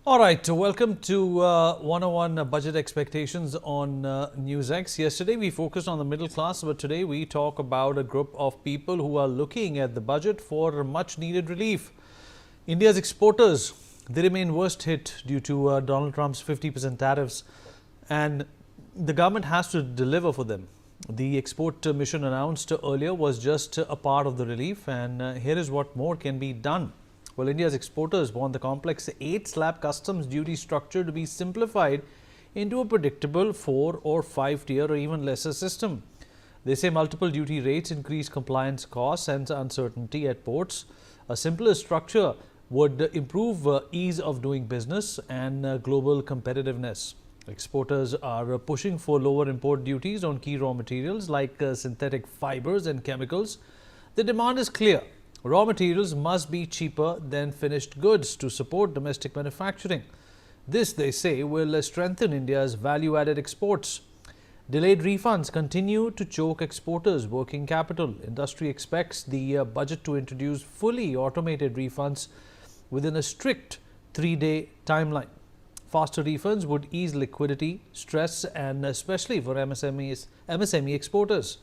All right, welcome to 101 Budget Expectations on NewsX. Yesterday we focused on the middle class, but today we talk about a group of people who are looking at the budget for much needed relief. India's exporters, they remain worst hit due to Donald Trump's 50% tariffs, and the government has to deliver for them. The export mission announced earlier was just a part of the relief, and here is what more can be done. Well, India's exporters want the complex 8-slab customs duty structure to be simplified into a predictable 4 or 5-tier or even lesser system. They say multiple duty rates increase compliance costs and uncertainty at ports. A simpler structure would improve ease of doing business and global competitiveness. Exporters are pushing for lower import duties on key raw materials like synthetic fibers and chemicals. The demand is clear. Raw materials must be cheaper than finished goods to support domestic manufacturing. This, they say, will strengthen India's value-added exports. Delayed refunds continue to choke exporters' working capital. Industry expects the budget to introduce fully automated refunds within a strict 3-day timeline. Faster refunds would ease liquidity stress, and especially for MSME exporters.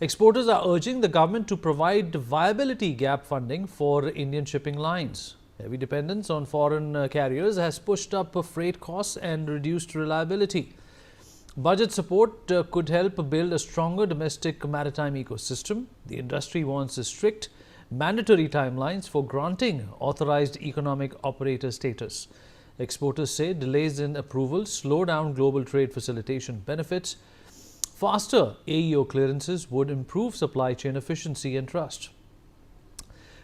Exporters are urging the government to provide viability gap funding for Indian shipping lines. Heavy dependence on foreign carriers has pushed up freight costs and reduced reliability. Budget support could help build a stronger domestic maritime ecosystem. The industry wants strict, mandatory timelines for granting authorized economic operator status. Exporters say delays in approvals slow down global trade facilitation benefits. Faster AEO clearances would improve supply chain efficiency and trust.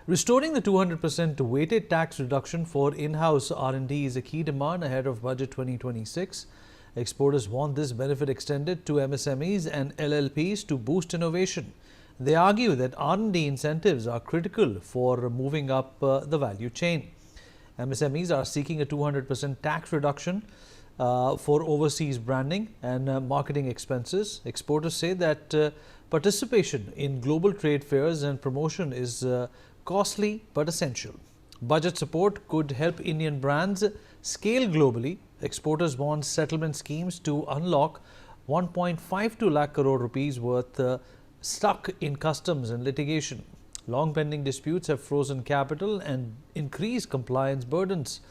Restoring the 200% weighted tax reduction for in-house R&D is a key demand ahead of Budget 2026. Exporters want this benefit extended to MSMEs and LLPs to boost innovation. They argue that R&D incentives are critical for moving up the value chain. MSMEs are seeking a 200% tax reduction for overseas branding and marketing expenses. Exporters say that participation in global trade fairs and promotion is costly but essential. Budget support could help Indian brands scale globally. Exporters want settlement schemes to unlock 1.52 lakh crore rupees worth stuck in customs and litigation. Long pending disputes have frozen capital and increased compliance burdens.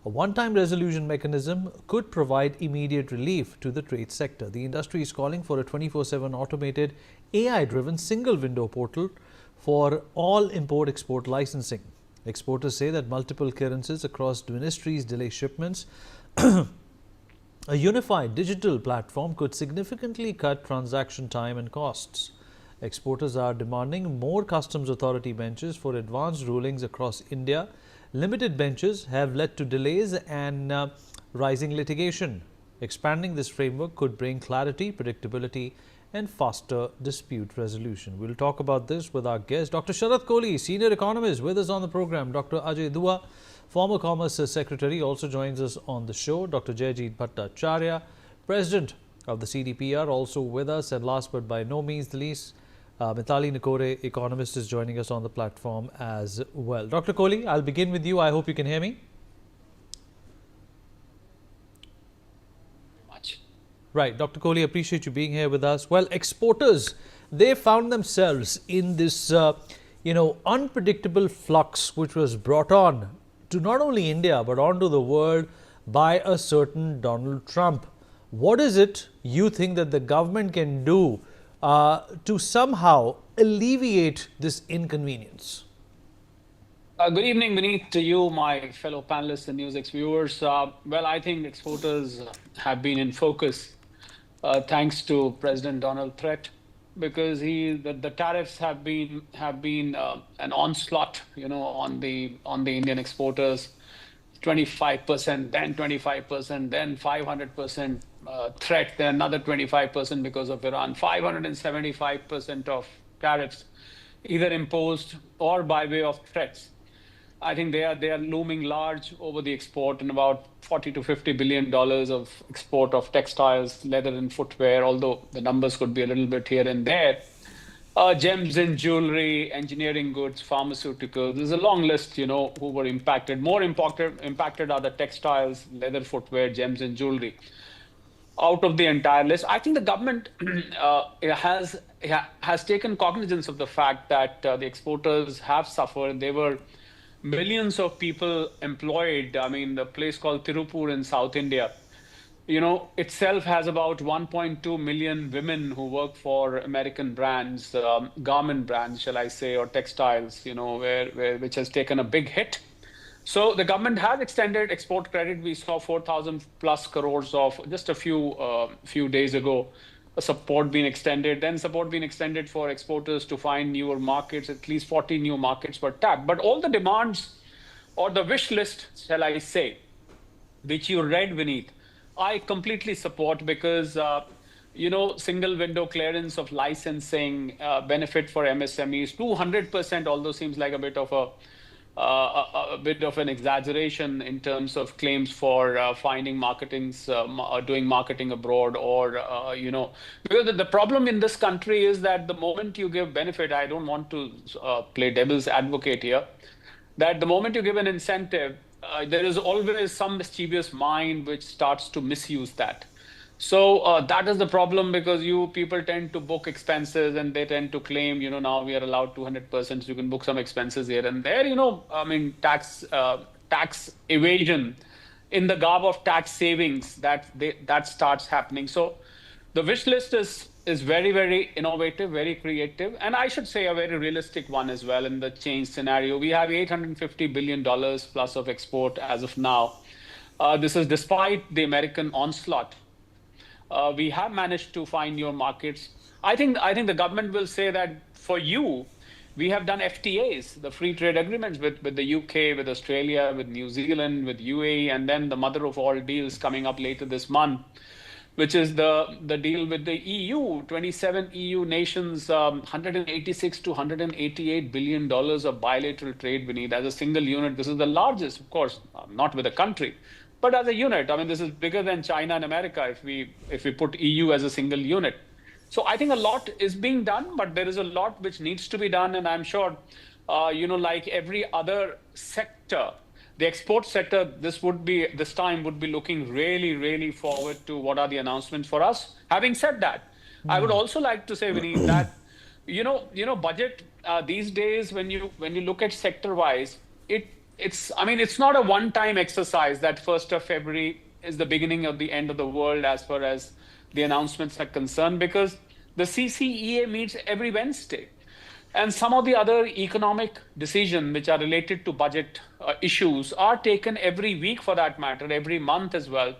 A one-time resolution mechanism could provide immediate relief to the trade sector. The industry is calling for a 24/7 automated, AI-driven single-window portal for all import-export licensing. Exporters say that multiple clearances across ministries delay shipments. A unified digital platform could significantly cut transaction time and costs. Exporters are demanding more customs authority benches for advanced rulings across India. Limited benches have led to delays and rising litigation. Expanding this framework could bring clarity, predictability, and faster dispute resolution. We'll talk about this with our guest, Dr. Sharath Kohli, senior economist, with us on the program. Dr. Ajay Dua, former Commerce Secretary, also joins us on the show. Dr. Jayajit Bhattacharya, president of the CDPR, also with us. And last but by no means the least, Mithali Nikore, economist, is joining us on the platform as well. Dr. Kohli, I'll begin with you. I hope you can hear me. Right, Dr. Kohli, appreciate you being here with us. Well, exporters, they found themselves in this, unpredictable flux which was brought on to not only India but onto the world by a certain Donald Trump. What is it you think that the government can do to somehow alleviate this inconvenience? Good evening, Vineet, to you, my fellow panelists and NewsX viewers. Well, I think exporters have been in focus thanks to President Donald threat, because the tariffs have been an onslaught, on the Indian exporters. 25%, then 25%, then 500% threat, then another 25% because of Iran. 575% of tariffs, either imposed or by way of threats. I think they are looming large over the export, and about $40 to $50 billion of export of textiles, leather and footwear, although the numbers could be a little bit here and there. Gems and jewelry, engineering goods, pharmaceuticals. There's a long list, who were impacted. More impacted are the textiles, leather footwear, gems and jewelry. Out of the entire list, I think the government has taken cognizance of the fact that the exporters have suffered. There were millions of people employed. I mean, the place called Tirupur in South India, itself has about 1.2 million women who work for American brands, garment brands, shall I say, or textiles, which has taken a big hit. So the government has extended export credit. We saw 4,000 plus crores of just a few days ago, support being extended. Then support being extended for exporters to find newer markets. At least 40 new markets were tapped. But all the demands or the wish list, shall I say, which you read, Vineet, I completely support because single window clearance of licensing, benefit for MSMEs, 200%, although seems like a bit of a bit of an exaggeration in terms of claims for finding doing marketing abroad, or because the problem in this country is that the moment you give benefit, I don't want to play devil's advocate here, that the moment you give an incentive, there is always some mischievous mind which starts to misuse that. So that is the problem, because people tend to book expenses and they tend to claim, now we are allowed 200%, so you can book some expenses here and there, I mean, tax evasion in the garb of tax savings, that starts happening. So the wish list is very, very innovative, very creative, and I should say a very realistic one as well in the change scenario. We have $850 billion plus of export as of now. This is despite the American onslaught. We have managed to find new markets. I think the government will say that for you, we have done FTAs, the free trade agreements with the UK, with Australia, with New Zealand, with UAE, and then the mother of all deals coming up later this month, which is the deal with the EU, 27 EU nations, 186 to 188 billion dollars of bilateral trade beneath as a single unit. This is the largest, of course, not with a country, but as a unit. I mean, this is bigger than China and America if we put EU as a single unit. So I think a lot is being done, but there is a lot which needs to be done. And I'm sure, like every other sector, the export sector, this time would be looking really, really forward to what are the announcements for us. Having said that, I would also like to say, Vineet, that, budget these days, when you look at sector-wise, it's not a one-time exercise that 1st of February is the beginning of the end of the world as far as the announcements are concerned, because the CCEA meets every Wednesday. And some of the other economic decisions which are related to budget issues are taken every week, for that matter, every month as well.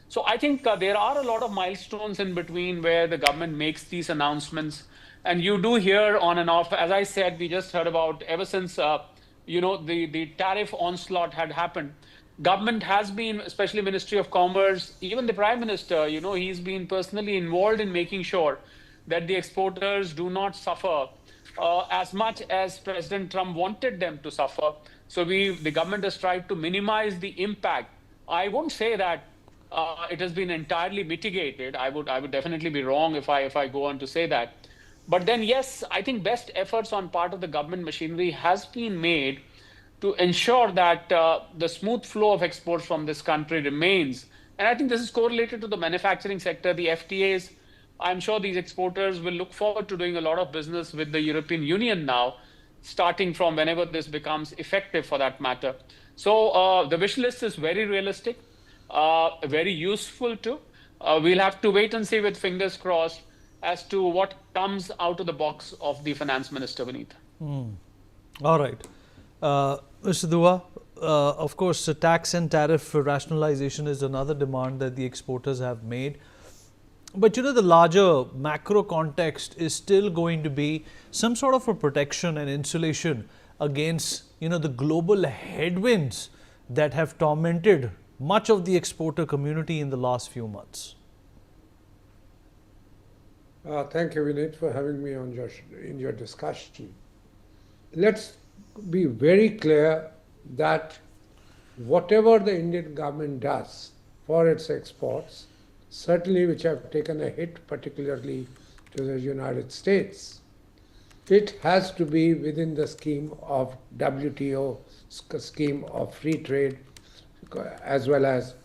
So I think there are a lot of milestones in between where the government makes these announcements. And you do hear on and off. As I said, we just heard about ever since the tariff onslaught had happened. Government has been, especially Ministry of Commerce, even the Prime Minister, he's been personally involved in making sure that the exporters do not suffer as much as President Trump wanted them to suffer. So the government has tried to minimize the impact. I won't say that it has been entirely mitigated. I would definitely be wrong if I go on to say that. But then, yes, I think best efforts on part of the government machinery has been made to ensure that the smooth flow of exports from this country remains. And I think this is correlated to the manufacturing sector, the FTAs. I'm sure these exporters will look forward to doing a lot of business with the European Union now, starting from whenever this becomes effective, for that matter. So the wish list is very realistic, very useful too. We'll have to wait and see with fingers crossed as to what comes out of the box of the finance minister, Vineet. All right. Mr. Dua, of course, tax and tariff rationalization is another demand that the exporters have made. But the larger macro context is still going to be some sort of a protection and insulation against, the global headwinds that have tormented much of the exporter community in the last few months. Thank you, Vinit, for having me on in your discussion. Let's be very clear that whatever the Indian government does for its exports, certainly which have taken a hit, particularly to the United States, it has to be within the scheme of WTO scheme of free trade, as well as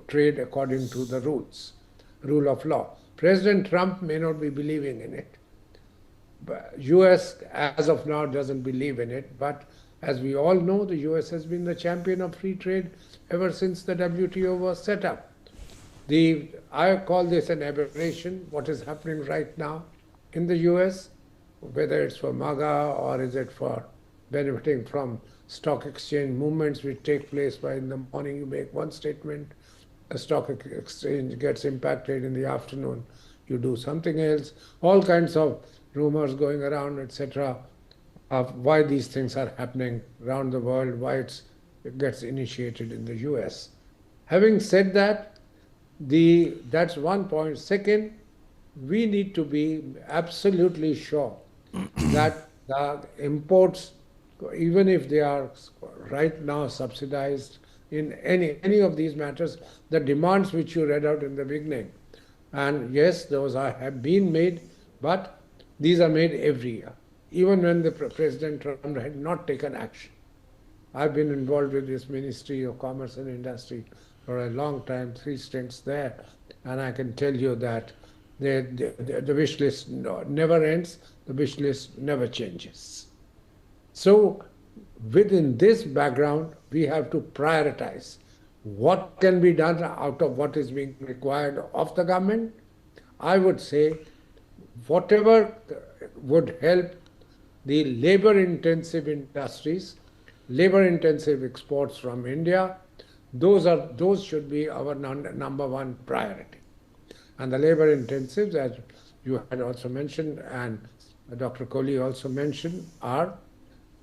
trade according to the rule of law. President Trump may not be believing in it. But US, as of now, doesn't believe in it. But as we all know, the US has been the champion of free trade ever since the WTO was set up. I call this an aberration, what is happening right now in the US, whether it's for MAGA or is it for benefiting from stock exchange movements which take place by in the morning you make one statement, a stock exchange gets impacted in the afternoon, you do something else, all kinds of rumors going around, etc., of why these things are happening around the world, why it gets initiated in the US. Having said that, that's one point. Second, we need to be absolutely sure that the imports, even if they are right now subsidized in any of these matters, the demands which you read out in the beginning, and yes, those have been made, but these are made every year, even when the President Trump had not taken action. I've been involved with this Ministry of Commerce and Industry for a long time, 3 stints there, and I can tell you that the wish list never ends, the wish list never changes. So within this background, we have to prioritize what can be done out of what is being required of the government. I would say whatever would help the labor-intensive industries, labor-intensive exports from India, those should be our number one priority. And the labor-intensives, as you had also mentioned, and Dr. Kohli also mentioned, are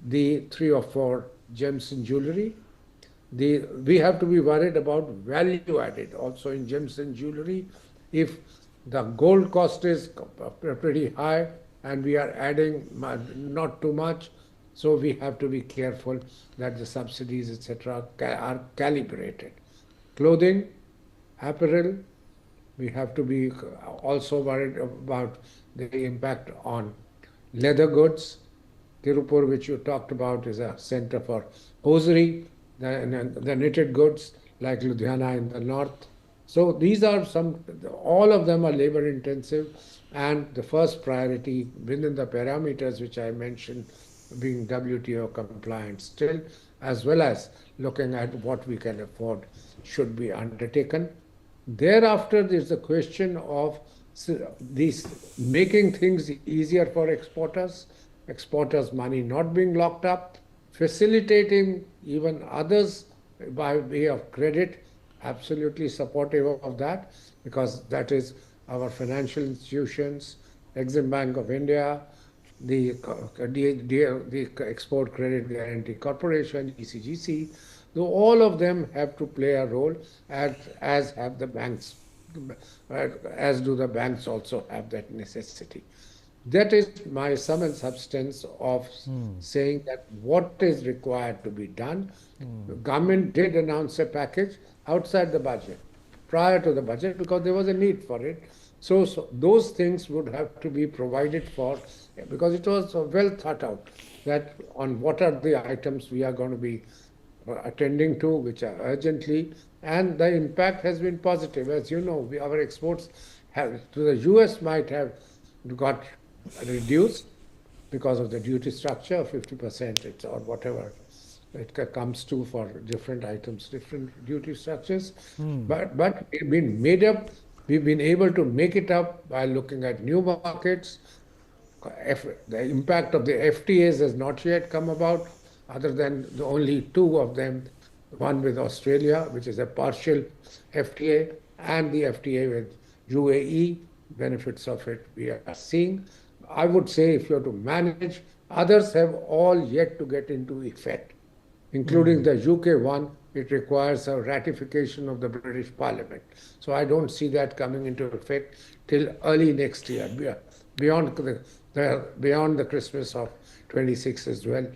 the 3 or 4 gems in jewelry. We have to be worried about value added also in gems and jewelry. If the gold cost is pretty high and we are adding not too much, so we have to be careful that the subsidies, etc., are calibrated. Clothing, apparel, we have to be also worried about the impact on leather goods. Tirupur, which you talked about, is a center for hosiery, the knitted goods like Ludhiana in the north. So these are all of them are labor intensive, and the first priority within the parameters which I mentioned being WTO compliant still, as well as looking at what we can afford, should be undertaken. Thereafter, there's the question of these making things easier for exporters money not being locked up, facilitating even others by way of credit, absolutely supportive of that, because that is our financial institutions, Exim Bank of India, the Export Credit Guarantee Corporation, ECGC, though all of them have to play a role, as have the banks, as do the banks also have that necessity. That is my sum and substance of saying that what is required to be done. The government did announce a package outside the budget, prior to the budget, because there was a need for it. So those things would have to be provided for, because it was well thought out that on what are the items we are going to be attending to, which are urgently, and the impact has been positive. As you know, our exports to the US might have got reduced because of the duty structure, 50% or whatever it comes to for different items, different duty structures. But we've been made up. We've been able to make it up by looking at new markets. The impact of the FTAs has not yet come about, other than the only 2 of them, one with Australia, which is a partial FTA, and the FTA with UAE. Benefits of it we are seeing. I would say if you have to manage, others have all yet to get into effect, including the UK one. It requires a ratification of the British Parliament. So I don't see that coming into effect till early next year, beyond the Christmas of 26 as well.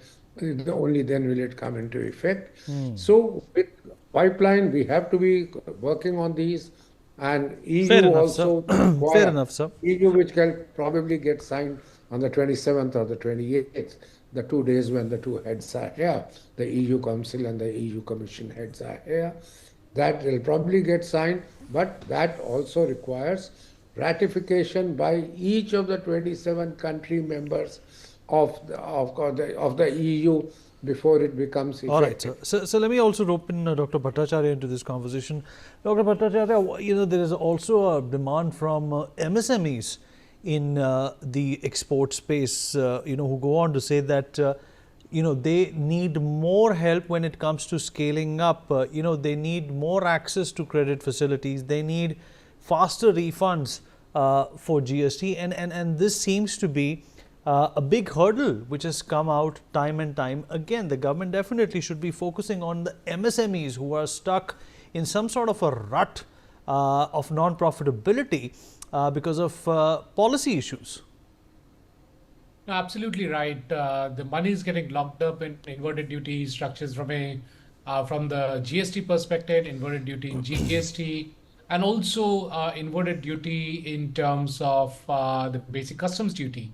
Only then will it come into effect. So with pipeline, we have to be working on these. And EU Fair enough, also, sir. Fair enough, sir. EU, which can probably get signed on the 27th or the 28th, the 2 days when the two heads are here, the EU Council and the EU Commission heads are here. That will probably get signed, but that also requires ratification by each of the 27 country members of the EU before it becomes effective. All right, so let me also rope in Dr. Bhattacharya into this conversation. Dr. Bhattacharya, there is also a demand from MSMEs in the export space, who go on to say that, they need more help when it comes to scaling up. They need more access to credit facilities. They need faster refunds for GST, and this seems to be a big hurdle which has come out time and time again. The government definitely should be focusing on the MSMEs who are stuck in some sort of a rut of non-profitability because of policy issues. No, absolutely right. The money is getting locked up in inverted duty structures from the GST perspective, inverted duty in GST, and also inverted duty in terms of the basic customs duty.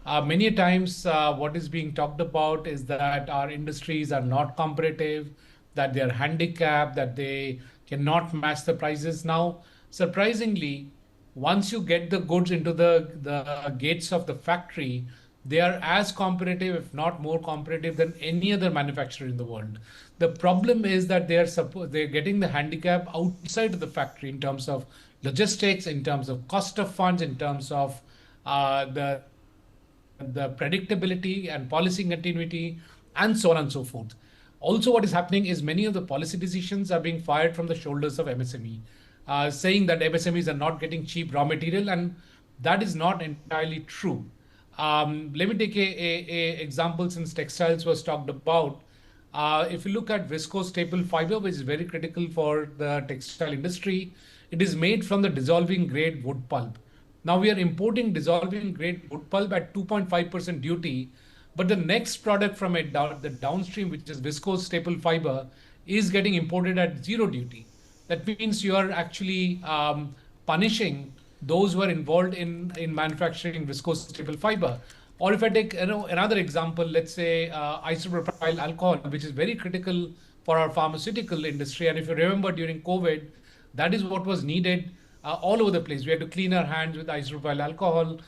Many times what is being talked about is that our industries are not competitive, that they are handicapped, that they cannot match the prices. Now, surprisingly, once you get the goods into the gates of the factory, they are as competitive, if not more competitive, than any other manufacturer in the world. The problem is that they're getting the handicap outside of the factory in terms of logistics, in terms of cost of funds, in terms of the predictability and policy continuity, and so on and so forth. Also, what is happening is many of the policy decisions are being fired from the shoulders of MSME, saying that MSMEs are not getting cheap raw material, and that is not entirely true. Let me take a example since textiles was talked about. If you look at viscose staple fiber, which is very critical for the textile industry, it is made from the dissolving grade wood pulp. Now we are importing dissolving grade wood pulp at 2.5% duty, but the next product from it, the downstream, which is viscose staple fiber, is getting imported at 0 duty. That means you are actually punishing those who are involved in manufacturing viscose staple fiber. Or if I take another example, let's say isopropyl alcohol, which is very critical for our pharmaceutical industry. And if you remember during COVID, that is what was needed all over the place. We had to clean our hands with isopropyl alcohol.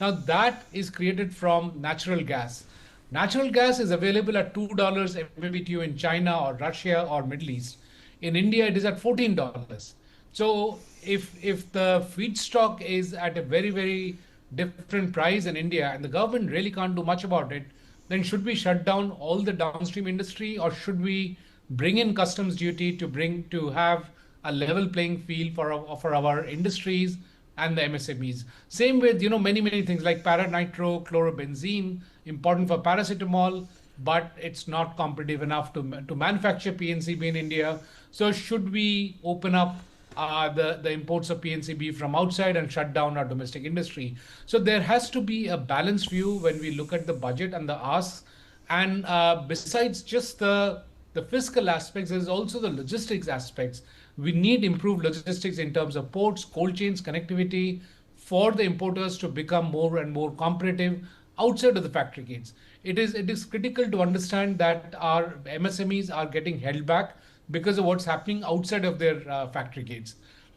Now that is created from natural gas. Natural gas is available at $2 MMBTU in China or Russia or Middle East. In India, it is at $14. So if the feedstock is at a very, very different price in India and the government really can't do much about it, then should we shut down all the downstream industry, or should we bring in customs duty to have a level playing field for our industries and the MSMEs? Same with many things like para-nitrochlorobenzene, important for paracetamol, but it's not competitive enough to manufacture PNCB in India. So should we open up the imports of PNCB from outside and shut down our domestic industry? So there has to be a balanced view when we look at the budget and the asks. And besides just the fiscal aspects, there's also the logistics aspects. We need improved logistics in terms of ports, cold chains, connectivity for the importers to become more and more competitive outside of the factory gates. It is critical to understand that our MSMEs are getting held back because of what's happening outside of their factory gates.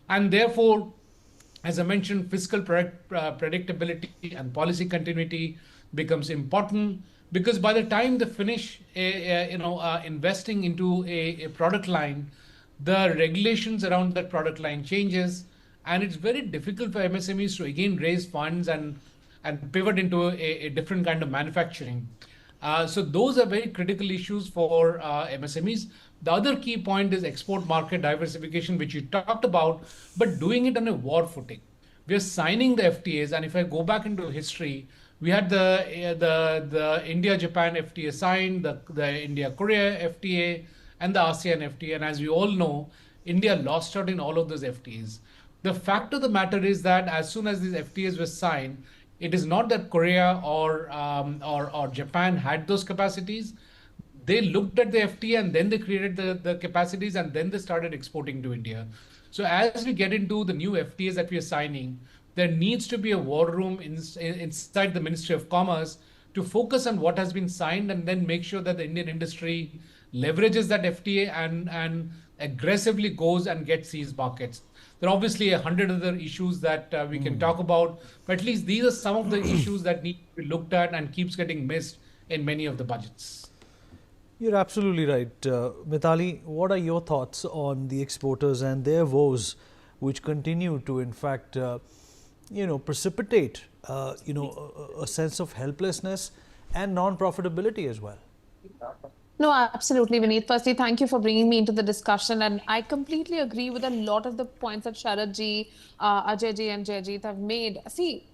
And therefore, as I mentioned, fiscal predictability and policy continuity becomes important, because by the time they finish investing into a product line, the regulations around that product line changes, and it's very difficult for MSMEs to again raise funds and pivot into a different kind of manufacturing. So those are very critical issues for MSMEs. The other key point is export market diversification, which you talked about, but doing it on a war footing. We are signing the FTAs, and if I go back into history, we had the India-Japan FTA signed, the India-Korea FTA, and the ASEAN FTA. And as we all know, India lost out in all of those FTAs. The fact of the matter is that as soon as these FTAs were signed, it is not that Korea or Japan had those capacities. They looked at the FTA and then they created the capacities, and then they started exporting to India. So as we get into the new FTAs that we are signing, there needs to be a war room inside the Ministry of Commerce to focus on what has been signed and then make sure that the Indian industry leverages that FTA and aggressively goes and gets these markets. There are obviously 100 other issues that we can talk about, but at least these are some of the issues that need to be looked at and keeps getting missed in many of the budgets. You're absolutely right. Mithali, what are your thoughts on the exporters and their woes, which continue to, in fact, precipitate, a sense of helplessness and non-profitability as well? No, absolutely, Vineet. Firstly, thank you for bringing me into the discussion. And I completely agree with a lot of the points that Sharad ji, Ajay ji and Jayjeet have made. See,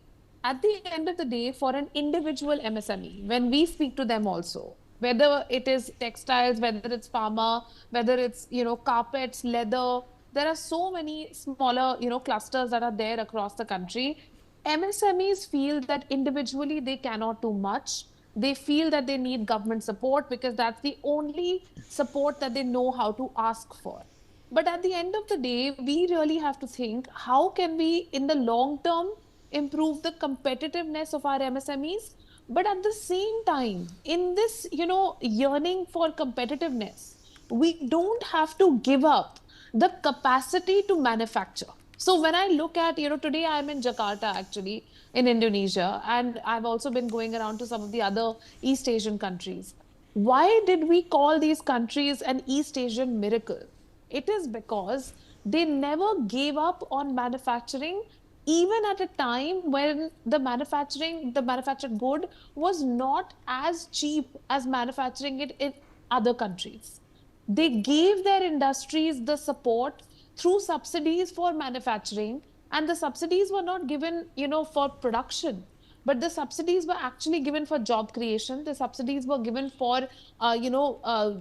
at the end of the day, for an individual MSME, when we speak to them also, whether it is textiles, whether it's pharma, whether it's, carpets, leather, there are so many smaller, clusters that are there across the country. MSMEs feel that individually they cannot do much. They feel that they need government support because that's the only support that they know how to ask for. But at the end of the day, we really have to think, how can we, in the long term, improve the competitiveness of our MSMEs? But at the same time, in this, yearning for competitiveness, we don't have to give up the capacity to manufacture. So when I look at, today I'm in Jakarta, actually, in Indonesia, and I've also been going around to some of the other East Asian countries. Why did we call these countries an East Asian miracle? It is because they never gave up on manufacturing, even at a time when the manufactured good was not as cheap as manufacturing it in other countries. They gave their industries the support through subsidies for manufacturing, and the subsidies were not given, for production, but the subsidies were actually given for job creation. The subsidies were given for,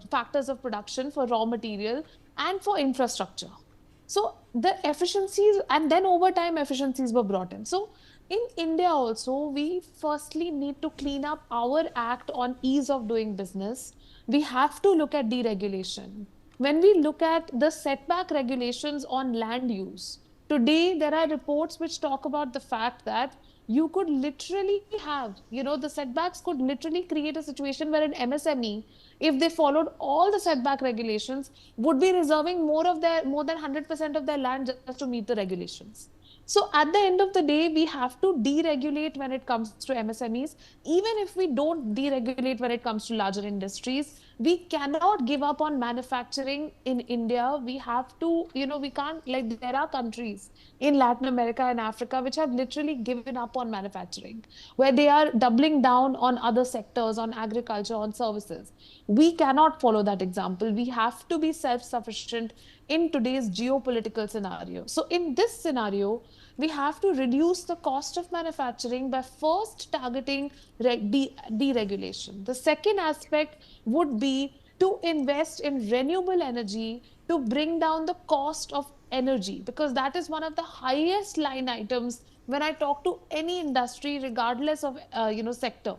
factors of production, for raw material, and for infrastructure. So the efficiencies, and then over time efficiencies were brought in. So in India also, we firstly need to clean up our act on ease of doing business. We have to look at deregulation. When we look at the setback regulations on land use, today there are reports which talk about the fact that you could literally have, the setbacks could literally create a situation where an MSME, if they followed all the setback regulations, would be reserving more than 100% of their land just to meet the regulations. So at the end of the day, we have to deregulate when it comes to MSMEs. Even if we don't deregulate when it comes to larger industries, we cannot give up on manufacturing in India. We have to, we can't, like, there are countries in Latin America and Africa which have literally given up on manufacturing, where they are doubling down on other sectors, on agriculture, on services. We cannot follow that example. We have to be self-sufficient in today's geopolitical scenario. So in this scenario, we have to reduce the cost of manufacturing by first targeting deregulation. The second aspect would be to invest in renewable energy to bring down the cost of energy, because that is one of the highest line items when I talk to any industry, regardless of sector.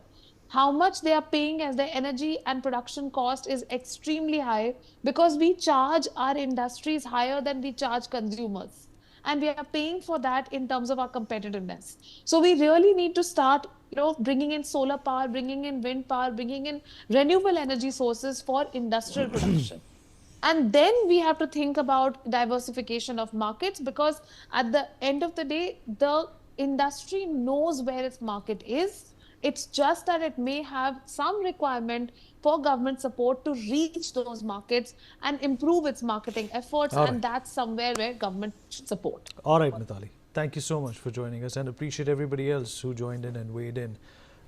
How much they are paying as their energy and production cost is extremely high, because we charge our industries higher than we charge consumers. And we are paying for that in terms of our competitiveness. So we really need to start, bringing in solar power, bringing in wind power, bringing in renewable energy sources for industrial production. And then we have to think about diversification of markets, because at the end of the day, the industry knows where its market is. It's just that it may have some requirement for government support to reach those markets and improve its marketing efforts. And that's somewhere where government should support. All right, Mithali. Thank you so much for joining us, and appreciate everybody else who joined in and weighed in.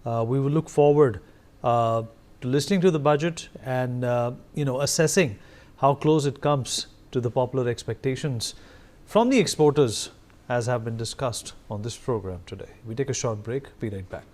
We will look forward to listening to the budget and, assessing how close it comes to the popular expectations from the exporters, as have been discussed on this program today. We take a short break. Be right back.